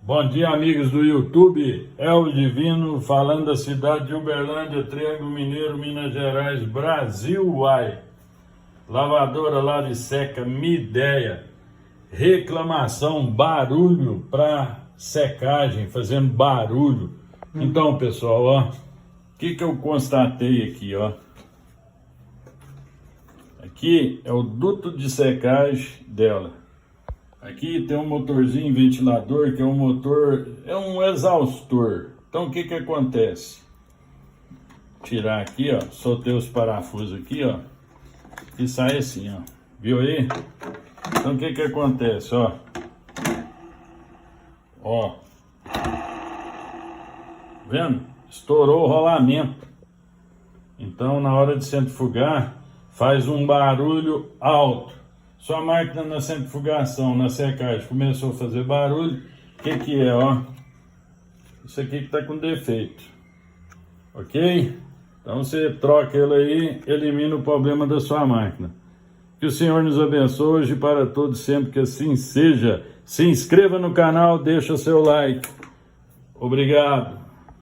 Bom dia, amigos do YouTube. É o Divino falando da cidade de Uberlândia, Triângulo Mineiro, Minas Gerais, Brasil. Uai. Lavadora Lave Seca Midea. Reclamação, barulho para secagem, fazendo barulho. Então, pessoal, ó, o que eu constatei aqui, ó. Aqui é o duto de secagem dela. Aqui tem um motorzinho ventilador, que é um motor, é um exaustor. Então o que acontece? Tirar aqui, ó, soltei os parafusos aqui, ó, e sai assim, ó. Viu aí? Então o que acontece, ó? Ó. Vendo? Estourou o rolamento. Então na hora de centrifugar, faz um barulho alto. Sua máquina na centrifugação, na secagem, começou a fazer barulho. O que é, ó? Isso aqui que está com defeito. Ok? Então você troca ele aí, elimina o problema da sua máquina. Que o Senhor nos abençoe hoje para todos sempre, que assim seja. Se inscreva no canal, deixa seu like. Obrigado.